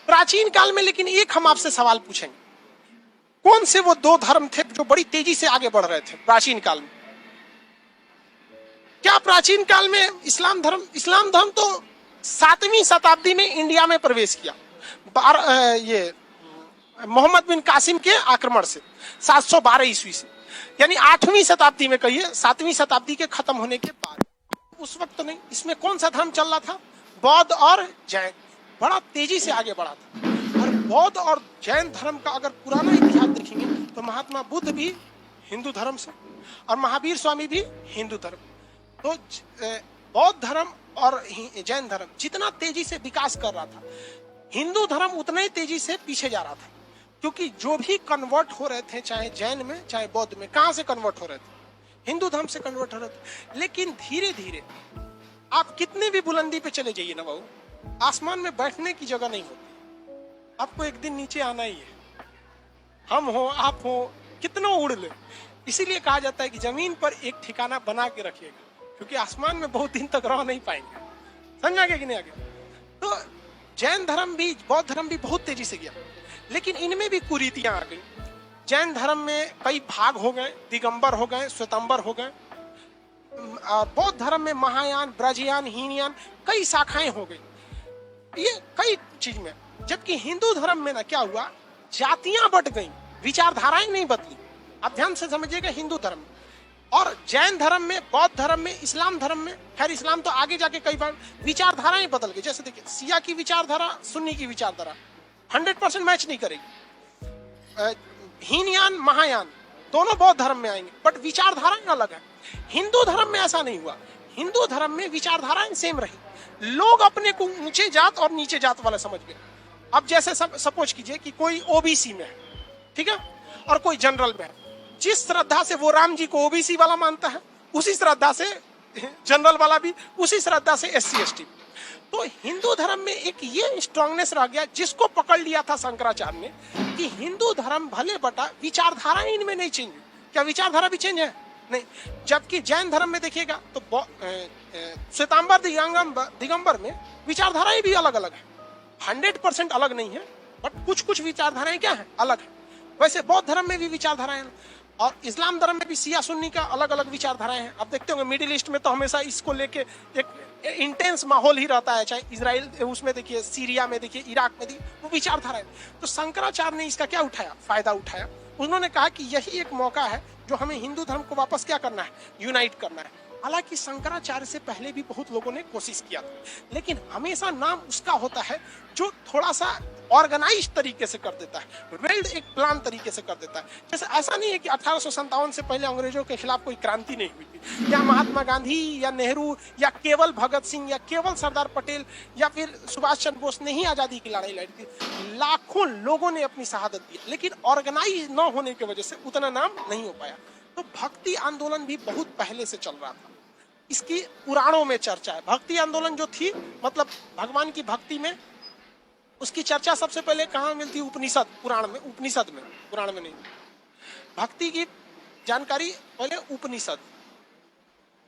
प्राचीन काल में लेकिन एक हम आपसे सवाल पूछेंगे, कौन से वो दो धर्म थे जो बड़ी तेजी से आगे बढ़ रहे थे प्राचीन काल में? क्या प्राचीन काल में इस्लाम धर्म तो 7वीं शताब्दी में इंडिया में प्रवेश किया, ये मोहम्मद बिन कासिम के आक्रमण से 712 ईस्वी से, यानी 8वीं शताब्दी में कहिए, 7वीं शताब्दी के खत्म होने के बाद। उस वक्त नहीं, इसमें कौन सा धर्म चल रहा था? बौद्ध और जैन बड़ा तेजी से आगे बढ़ा था। और बौद्ध और जैन धर्म का अगर पुराना इतिहास देखेंगे तो महात्मा बुद्ध भी हिंदू धर्म से और महावीर स्वामी भी हिंदू धर्म। तो बौद्ध धर्म और जैन धर्म जितना तेजी से विकास कर रहा था, हिंदू धर्म उतना ही तेजी से पीछे जा रहा था, क्योंकि जो भी कन्वर्ट हो रहे थे, चाहे जैन में चाहे बौद्ध में, कहां से कन्वर्ट हो रहे थे? हिंदू धर्म से कन्वर्ट हो रहे थे। लेकिन धीरे धीरे आप कितने भी बुलंदी पे चले जाइए ना बाबू, आसमान में बैठने की जगह नहीं होती, आपको एक दिन नीचे आना ही है। हम हो आप हो कितना उड़ ले, इसीलिए कहा जाता है कि जमीन पर एक ठिकाना बना के रखिएगा, क्योंकि आसमान में बहुत दिन तक रह नहीं पाएंगे। समझ गए कि नहीं? आगे तो जैन धर्म भी बौद्ध धर्म भी बहुत तेजी से गया, लेकिन इनमें भी कुरीतियां आ गई। जैन धर्म में कई भाग हो गए, दिगंबर हो गए, श्वेतांबर हो गए। बौद्ध धर्म में महायान, ब्रजयान, हीनयान कई शाखाएं हो गई, ये कई चीज में। जबकि हिंदू धर्म में ना क्या हुआ, जातियां बढ़ गई, विचारधाराएं नहीं बदली। आप ध्यान से समझिएगा, हिंदू धर्म में और जैन धर्म में, बौद्ध धर्म में, इस्लाम धर्म में, खैर इस्लाम तो आगे जाके कई बार विचारधाराएं बदल गई। जैसे देखिए, शिया की विचारधारा सुन्नी की विचारधारा 100% मैच नहीं करेगी। हीनयान, महायान दोनों बौद्ध धर्म में आएंगे, बट विचारधाराएं अलग है। हिंदू धर्म में ऐसा नहीं हुआ। हिंदू धर्म में विचारधाराएं सेम रही, लोग अपने को ऊंचे जात और नीचे जात वाला समझ गए। अब जैसे सपोज कीजिए कि कोई ओबीसी में है, ठीक है, और कोई जनरल में है। जिस श्रद्धा से वो राम जी को ओबीसी वाला मानता है, उसी श्रद्धा से जनरल वाला भी, उसी श्रद्धा से एससी एसटी। तो हिंदू धर्म में एक ये स्ट्रांगनेस रह गया, जिसको पकड़ लिया था शंकराचार्य ने, कि हिंदू धर्म भले बटा, विचारधारा इनमें नहीं चेंज। क्या विचारधारा भी चेंज है? नहीं। जबकि जैन धर्म में देखिएगा तो श्वेतांबर, दिगंबर में विचारधाराएं भी अलग अलग है, 100% अलग नहीं है, बट कुछ कुछ विचारधाराएं क्या है, अलग है। वैसे बौद्ध धर्म में भी विचारधाराएं, और इस्लाम धर्म में भी शिया सुन्नी का अलग अलग विचारधाराएं हैं। आप देखते होंगे मिडिल ईस्ट में तो हमेशा इसको लेके एक इंटेंस माहौल ही रहता है, चाहे इजराइल उसमें देखिए, सीरिया में देखिए, इराक में देखिए, वो विचारधारा है। तो शंकराचार्य ने इसका क्या उठाया, फायदा उठाया। उन्होंने कहा कि यही एक मौका है जो हमें हिंदू धर्म को वापस क्या करना है, यूनाइट करना है। हालांकि शंकराचार्य से पहले भी बहुत लोगों ने कोशिश किया था, लेकिन हमेशा नाम उसका होता है जो थोड़ा सा ऑर्गेनाइज तरीके से कर देता है, वेल्ड एक प्लान तरीके से कर देता है। जैसे ऐसा नहीं है कि 1857 से पहले अंग्रेजों के खिलाफ कोई क्रांति नहीं हुई थी, या महात्मा गांधी या नेहरू या केवल भगत सिंह या केवल सरदार पटेल या फिर सुभाष चंद्र बोस ने ही आजादी की लड़ाई लड़ी थी। लाखों लोगों ने अपनी शहादत दी, लेकिन ऑर्गेनाइज न होने की वजह से उतना नाम नहीं हो पाया। तो भक्ति आंदोलन भी बहुत पहले से चल रहा था, इसकी पुराणों में चर्चा है। भक्ति आंदोलन जो थी, मतलब भगवान की भक्ति में, उसकी चर्चा सबसे पहले कहाँ मिलती? उपनिषद, पुराण में, उपनिषद में, पुराण में नहीं। भक्ति की जानकारी पहले उपनिषद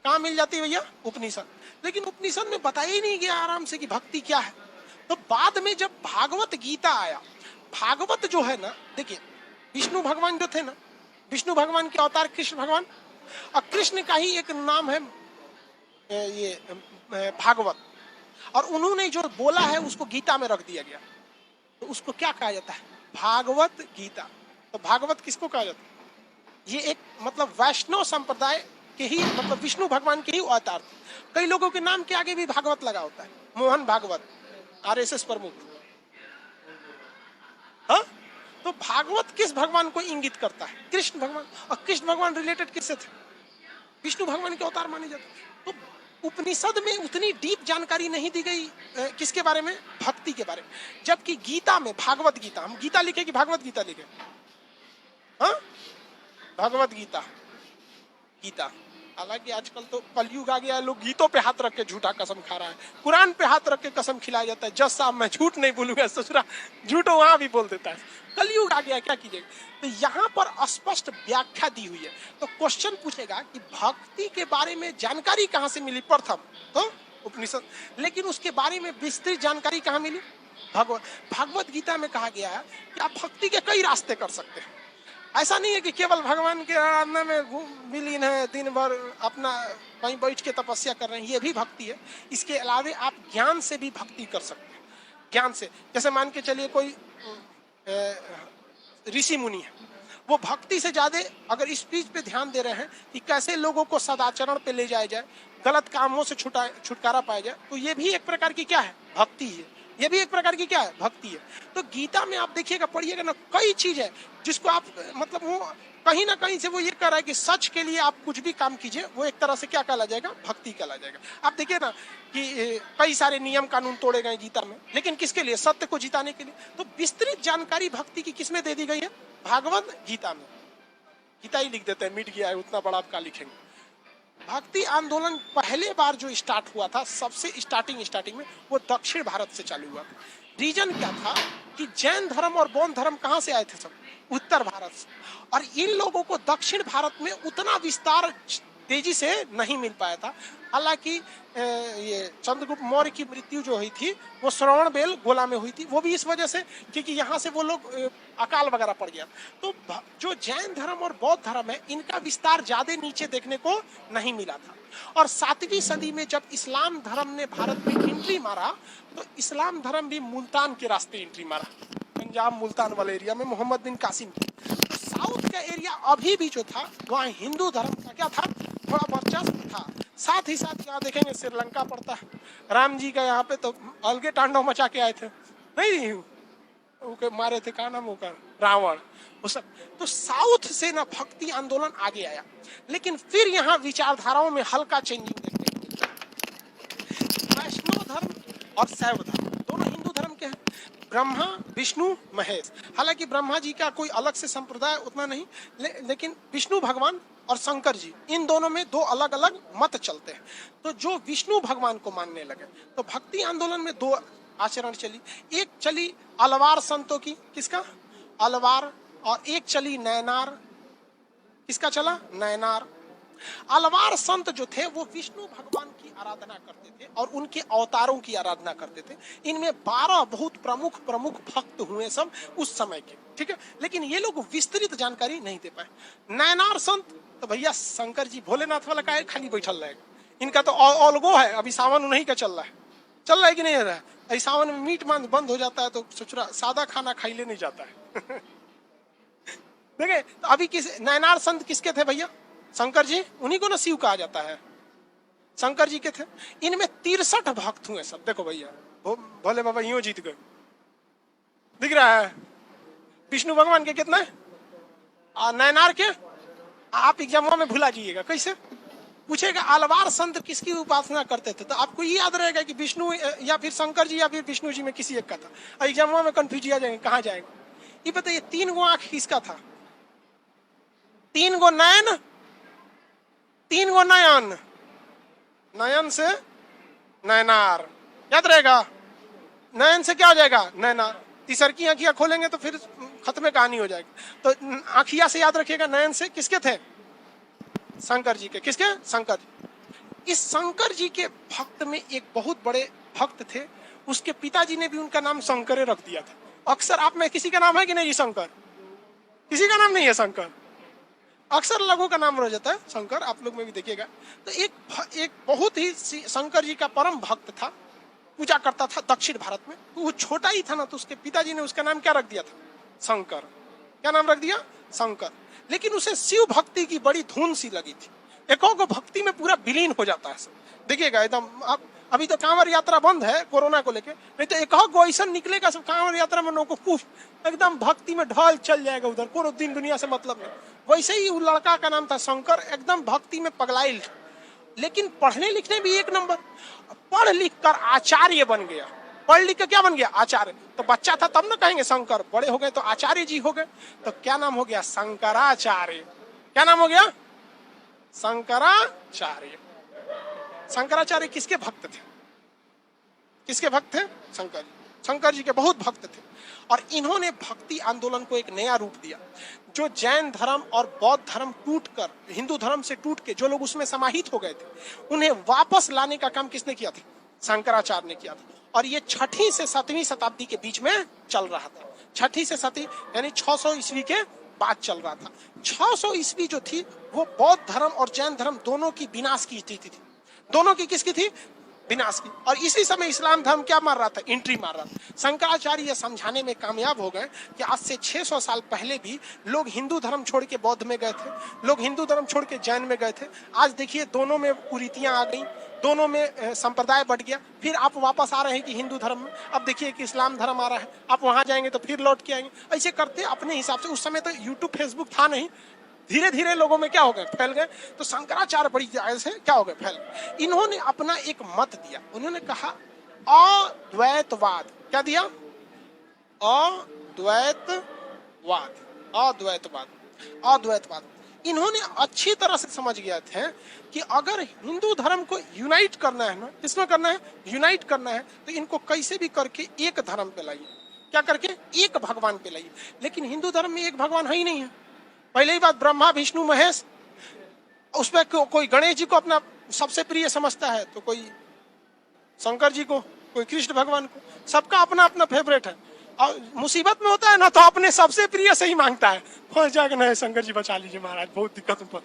कहाँ मिल जाती है भैया? उपनिषद। लेकिन उपनिषद में बताया ही नहीं गया आराम से कि भक्ति क्या है। तो बाद में जब भागवत गीता आया, भागवत जो है ना, देखिए विष्णु भगवान जो थे ना, विष्णु भगवान के अवतार कृष्ण भगवान, और कृष्ण का ही एक नाम है ये भागवत, और उन्होंने जो बोला है उसको गीता में रख दिया गया, तो उसको क्या कहा जाता है? भागवत गीता। तो भागवत किसको कहा जाता है? ये एक मतलब वैष्णव संप्रदाय के ही, मतलब विष्णु भगवान के ही अवतार थे। कई लोगों के नाम के आगे भी भागवत लगा होता है, मोहन भागवत, आरएसएस प्रमुख। हाँ, तो भागवत किस भगवान को इंगित करता है? कृष्ण भगवान। और कृष्ण भगवान रिलेटेड किससे थे? विष्णु भगवान के अवतार माने जाते। तो उपनिषद में उतनी डीप जानकारी नहीं दी गई किसके बारे में? भक्ति के बारे में। जबकि गीता में, भागवत गीता, हम गीता लिखे कि भागवत गीता लिखे? हाँ, भागवत गीता, गीता। हालांकि आजकल तो कलयुग आ गया है, लोग गीतों पे हाथ रख के झूठा कसम खा रहा है, कुरान पे हाथ रख के कसम खिलाया जाता है। जज साहब मैं झूठ नहीं बोलूंगा, ससुरा झूठो वहां भी बोल देता है। कलयुग आ गया, क्या कीजिएगा। तो यहाँ पर स्पष्ट व्याख्या दी हुई है। तो क्वेश्चन पूछेगा कि भक्ति के बारे में जानकारी कहाँ से मिली? प्रथम तो उपनिषद। लेकिन उसके बारे में विस्तृत जानकारी कहाँ मिली? भगवत गीता में कहा गया है कि आप भक्ति के कई रास्ते कर सकते हैं। ऐसा नहीं है कि केवल भगवान के आराधना में विलीन है, दिन भर अपना कहीं बैठ के तपस्या कर रहे हैं, ये भी भक्ति है। इसके अलावे आप ज्ञान से भी भक्ति कर सकते हैं। ज्ञान से, जैसे मान के चलिए कोई ऋषि मुनि है, वो भक्ति से ज्यादा अगर इस चीज पे ध्यान दे रहे हैं कि कैसे लोगों को सदाचरण पे ले जाया जाए, गलत कामों से छुटकारा पाया जाए, तो ये भी एक प्रकार की क्या है, भक्ति है। ये भी एक प्रकार की क्या है, भक्ति है। तो गीता में आप देखिएगा, पढ़िएगा ना, कई चीज है जिसको आप मतलब वो कहीं ना कहीं से वो ये कह रहा है कि सच के लिए आप कुछ भी काम कीजिए, वो एक तरह से क्या कहला जाएगा, भक्ति कहला जाएगा। आप देखिए ना कि कई सारे नियम कानून तोड़े गए गीता में, लेकिन किसके लिए, सत्य को जिताने के लिए। तो विस्तृत जानकारी भक्ति की किसमें दे दी गई है, भागवत गीता में। गीता ही लिख देते हैं, मिट गया है, उतना बड़ा आप क्या लिखेंगे। भक्ति आंदोलन पहले बार जो स्टार्ट हुआ था, सबसे स्टार्टिंग में, वो दक्षिण भारत से चालू हुआ था। रीजन क्या था कि जैन धर्म और बौद्ध धर्म कहां से आए थे, सब उत्तर भारत से, और इन लोगों को दक्षिण भारत में उतना विस्तार तेजी से नहीं मिल पाया था। हालांकि ये चंद्रगुप्त मौर्य की मृत्यु जो हुई थी वो श्रवणबेल गोला में हुई थी, वो भी इस वजह से क्योंकि यहाँ से वो लोग अकाल वगैरह पड़ गया। तो जो जैन धर्म और बौद्ध धर्म है, इनका विस्तार ज्यादा नीचे देखने को नहीं मिला था। और 7वीं सदी में जब इस्लाम धर्म ने भारत में एंट्री मारा, तो इस्लाम धर्म भी मुल्तान के रास्ते एंट्री मारा, पंजाब मुल्तान वाले एरिया में मोहम्मद बिन कासिम की। तो साउथ का एरिया अभी भी जो था, वहाँ हिंदू धर्म का क्या था, थोड़ा वर्चस्व था। साथ ही साथ यहाँ देखेंगे श्रीलंका पड़ता है, राम जी का यहाँ पे तो अलगे तांडव मचा के आए थे, नहीं वो मारे थे, कहा नाम होगा, रावण, वो सब। तो साउथ से ना भक्ति आंदोलन आगे आया, लेकिन फिर यहाँ विचारधाराओं में हल्का चेंजिंग देखने को मिलता। वैष्णव धर्म और शैव धर्म दोनों हिंदू धर्म के हैं, ब्रह्मा विष्णु महेश। हालांकि ब्रह्मा जी का कोई अलग से संप्रदाय उतना नहीं, लेकिन विष्णु भगवान और शंकर जी, इन दोनों में दो अलग अलग मत चलते हैं। तो जो विष्णु भगवान को मानने लगे, तो भक्ति आंदोलन में दो आचरण चली। एक चली अलवार संतों की, किसका, अलवार, और एक चली नयनार, किसका चला, नयनार। अलवार संत जो थे वो विष्णु भगवान की आराधना करते थे और उनके अवतारों की आराधना करते थे। इनमें 12 बहुत प्रमुख भक्त हुए सब उस समय के, ठीक है, लेकिन ये लोग विस्तृत जानकारी नहीं दे पाए। नयनार संत तो भैया शंकर जी भोलेनाथ वाला का खाली बैठल रहेगा, इनका तो अलगो है। अभी सावन नहीं का चल रहा है कि नहीं रहा है, सावन में मीट मांस बंद हो जाता है तो सोच सादा खाना खाई ले नहीं जाता है। देखे तो अभी किस नयनार संत किसके थे भैया, शंकर जी, उन्हीं को ना शिव कहा जाता है, शंकर जी के थे। इनमें 63 भक्त हुए सब। देखो भैया भोले बाबा यूं जीत गए, दिख रहा है। विष्णु भगवान के कितना है, नयनार के आप एग्जाम में भुला जाइएगा। कैसे पूछेगा, अलवार संत किसकी उपासना करते थे, तो आपको ये याद रहेगा कि विष्णु या फिर शंकर जी या फिर विष्णु जी में किसी एक का था। एग्जाम में कंफ्यूज आ जाएंगे, कहाँ जाएंगे। ये बताइए 3 गो आंख किसका था, 3 गो नयन, 3 गो नयन, नयन से नयनार, याद रहेगा। नयन से क्या हो जाएगा, नयनार। तीसर की आंखियां खोलेंगे तो फिर खत्म कहानी हो जाएगी। तो आंखिया से याद रखिएगा, नयन से किसके थे, शंकर जी के। किसके, शंकर जी। इस शंकर जी के भक्त में एक बहुत बड़े भक्त थे, उसके पिताजी ने भी उनका नाम शंकर रख दिया था। अक्सर आप में किसी का नाम है कि नहीं शंकर, किसी का नाम नहीं है शंकर, अक्सर लोगों का नाम रह जाता है शंकर, आप लोग में भी देखिएगा। तो एक बहुत ही शंकर जी का परम भक्त था, पूजा करता था दक्षिण भारत में। वो छोटा ही था ना, तो उसके पिताजी ने उसका नाम क्या रख दिया था, शंकर। क्या नाम रख दिया, शंकर। लेकिन उसे शिव भक्ति की बड़ी धुन सी लगी थी, एको को भक्ति में पूरा विलीन हो जाता है। देखिएगा एकदम, आप अभी तो कांवर यात्रा बंद है कोरोना को लेके, नहीं तो एक ऐसा निकलेगा सब कांवर यात्रा में लोगों को एकदम भक्ति में ढल चल जाएगा उधर, कोई दिन दुनिया से मतलब नहीं। वैसे ही वो लड़का का नाम था शंकर, एकदम भक्ति में पगलाइल, लेकिन पढ़ने लिखने भी एक नंबर। पढ़ लिख कर आचार्य बन गया, पढ़ लिख कर क्या बन गया, आचार्य। तो बच्चा था तब ना कहेंगे शंकर, बड़े हो गए तो आचार्य जी हो गए, तो क्या नाम हो गया, शंकराचार्य। क्या नाम हो गया, शंकराचार्य। शंकराचार्य किसके भक्त थे, किसके भक्त थे, शंकर जी। शंकर जी के बहुत भक्त थे, और इन्होंने भक्ति आंदोलन को एक नया रूप दिया। जो जैन धर्म और बौद्ध धर्म टूटकर, हिंदू धर्म से टूट के जो लोग उसमें समाहित हो गए थे, उन्हें वापस लाने का काम किसने किया था, शंकराचार्य ने किया था। और ये 6वीं से 7वीं शताब्दी के बीच में चल रहा था। 6वीं से 7वीं यानी 600 ईस्वी के बाद चल रहा था। 600 ईस्वी जो थी वो बौद्ध धर्म और जैन धर्म दोनों की विनाश की स्थिति थी। दोनों की किसकी थी? विनाश की। और इसी समय इस्लाम धर्म क्या मार रहा था? एंट्री मार रहा था। शंकराचार्य यह समझाने में कामयाब हो गए कि आज से 600 साल पहले भी लोग हिंदू धर्म छोड़ के बौद्ध में गए थे, लोग हिंदू धर्म छोड़ के जैन में गए थे। आज देखिए दोनों में कुरीतियां आ गई, दोनों में संप्रदाय बढ़ गया। फिर आप वापस आ रहे हैं कि हिंदू धर्म में, अब देखिए कि इस्लाम धर्म आ रहा है, आप वहां जाएंगे तो फिर लौट के आएंगे। ऐसे करते अपने हिसाब से। उस समय तो यूट्यूब फेसबुक था नहीं, धीरे धीरे लोगों में क्या हो गए? फैल गए। तो शंकराचार्य बड़ी जायज से क्या हो गए? फैल गए। इन्होंने अपना एक मत दिया, उन्होंने कहा अद्वैतवाद। क्या दिया? अद्वैतवाद। अद्वैतवाद, अद्वैतवाद। इन्होंने अच्छी तरह से समझ गए थे कि अगर हिंदू धर्म को यूनाइट करना है ना, किसमें करना है? यूनाइट करना है, तो इनको कैसे भी करके एक धर्म पे लाइए। क्या करके? एक भगवान पे लाइए। लेकिन हिंदू धर्म में एक भगवान है ही नहीं है। पहले ही बात, ब्रह्मा विष्णु महेश, उसमें कोई गणेश जी को अपना सबसे प्रिय समझता है, तो कोई शंकर जी को, कोई कृष्ण भगवान को, सबका अपना अपना फेवरेट है। और मुसीबत में होता है ना तो अपने सबसे प्रिय से ही मांगता है, फंस जाएगा नहीं, शंकर जी बचा लीजिए महाराज, बहुत दिक्कत में,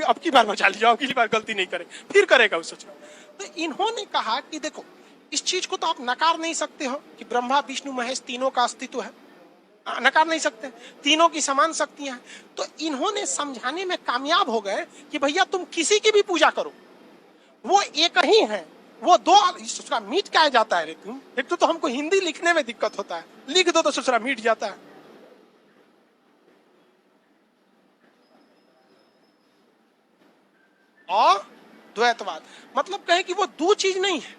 अब की बार बचा लीजिए, अगली बार गलती नहीं करे, फिर करेगा उस सोच। तो इन्होंने कहा कि देखो इस चीज को तो आप नकार नहीं सकते हो कि ब्रह्मा विष्णु महेश तीनों का अस्तित्व है, नकार नहीं सकते, तीनों की समान शक्तियां हैं। तो इन्होंने समझाने में कामयाब हो गए कि भैया तुम किसी की भी पूजा करो, वो एक ही है। वो दो ससुरा मीट क्या जाता है रे तुम? एक तो हमको हिंदी लिखने में दिक्कत होता है, लिख दो तो ससुरा मीट जाता है। अद्वैतवाद मतलब कहे कि वो दो चीज नहीं है,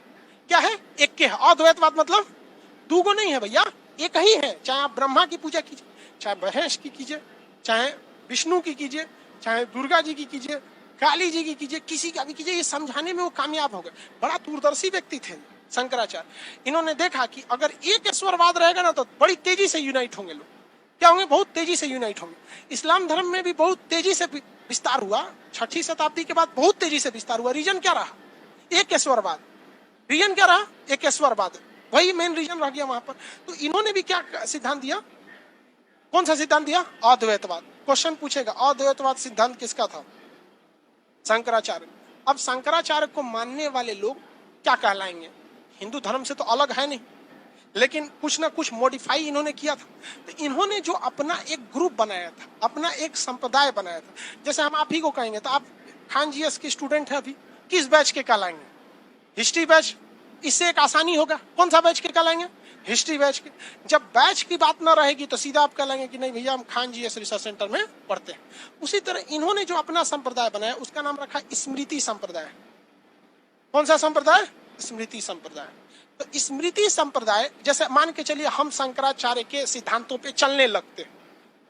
क्या है? एक के है। अद्वैतवाद मतलब दूगो नहीं है भैया, एक ही है। चाहे आप ब्रह्मा की पूजा कीजिए, चाहे महेश की कीजिए, चाहे विष्णु की कीजिए, चाहे दुर्गा जी की कीजिए, काली जी की कीजिए, किसी का भी कीजिए। ये समझाने में वो कामयाब हो गए। बड़ा दूरदर्शी व्यक्ति थे शंकराचार्य। इन्होंने देखा कि अगर एक ईश्वरवाद रहेगा ना तो बड़ी तेजी से यूनाइट होंगे लोग। क्या होंगे? बहुत तेजी से यूनाइट होंगे। इस्लाम धर्म में भी बहुत तेजी से विस्तार हुआ। 6वीं शताब्दी के बाद बहुत तेजी से विस्तार हुआ। रीजन क्या रहा? एक ईश्वरवाद। रीजन क्या रहा? एक ईश्वरवाद, वही मेन रीजन रह गया वहां पर। तो इन्होंने भी क्या सिद्धांत दिया? कौन सा सिद्धांत दिया? अद्वैतवाद। क्वेश्चन पूछेगा, अद्वैतवाद सिद्धांत किसका था? शंकराचार्य। अब शंकराचार्य को मानने वाले लोग क्या कहलाएंगे? हिंदू धर्म से तो अलग है नहीं, लेकिन कुछ ना कुछ मॉडिफाई इन्होंने किया था। तो इन्होंने जो अपना एक ग्रुप बनाया था, अपना एक संप्रदाय बनाया था। जैसे हम आप ही को कहेंगे तो आप खान जीएस के स्टूडेंट हैं, अभी किस बैच के कहलाएंगे? History batch. इससे एक आसानी होगा, कौन सा बैच के कहलाएंगे? हिस्ट्री बैच के। जब बैच की बात ना रहेगी तो सीधा आप कहलाएंगे कि नहीं भैया हम खान जीएस रिसर्च सेंटर में पढ़ते हैं। उसी तरह इन्होंने जो अपना संप्रदाय बनाया उसका नाम रखा स्मृति संप्रदाय। कौन सा संप्रदाय? स्मृति संप्रदाय। तो स्मृति संप्रदाय, जैसे मान के चलिए हम शंकराचार्य के सिद्धांतों पे चलने लगते हैं,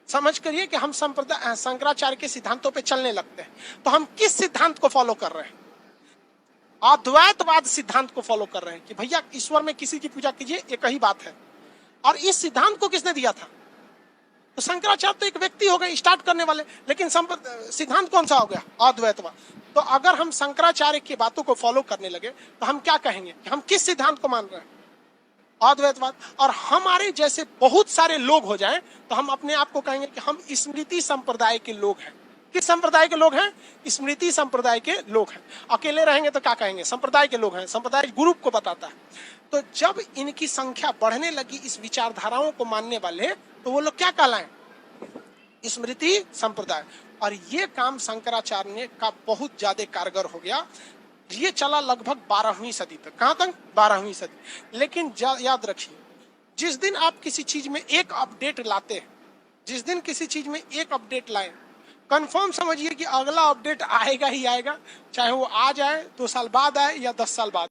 समझ करिए कि हम संप्रदाय शंकराचार्य के सिद्धांतों पे चलने लगते हैं, तो हम किस सिद्धांत को फॉलो कर रहे हैं? अद्वैतवाद सिद्धांत को फॉलो कर रहे हैं कि भैया ईश्वर में किसी की पूजा कीजिए, एक ही बात है। और इस सिद्धांत को किसने दिया था? तो शंकराचार्य तो एक व्यक्ति हो गए स्टार्ट करने वाले, लेकिन सिद्धांत कौन सा हो गया? अद्वैतवाद। तो अगर हम शंकराचार्य की बातों को फॉलो करने लगे तो हम क्या कहेंगे कि हम किस सिद्धांत को मान रहे हैं? अद्वैतवाद। और हमारे जैसे बहुत सारे लोग हो जाएं तो हम अपने आप को कहेंगे कि हम स्मृति संप्रदाय के लोग हैं। किस संप्रदाय के लोग हैं? स्मृति संप्रदाय के लोग हैं। अकेले रहेंगे तो क्या कहेंगे? संप्रदाय के लोग हैं। संप्रदाय ग्रुप को बताता है। तो जब इनकी संख्या बढ़ने लगी इस विचारधाराओं को मानने वाले, तो वो लोग क्या कहलाएं? स्मृति संप्रदाय। और ये काम शंकराचार्य ने का बहुत ज्यादा कारगर हो गया। ये चला लगभग 12वीं सदी तक। कहां तक? 12वीं सदी। लेकिन याद रखिए, जिस दिन आप किसी चीज में एक अपडेट लाते हैं, जिस दिन किसी चीज में एक अपडेट लाए, कंफर्म समझिए कि अगला अपडेट आएगा ही आएगा, चाहे वो आज आए, 2 साल बाद आए या 10 साल बाद।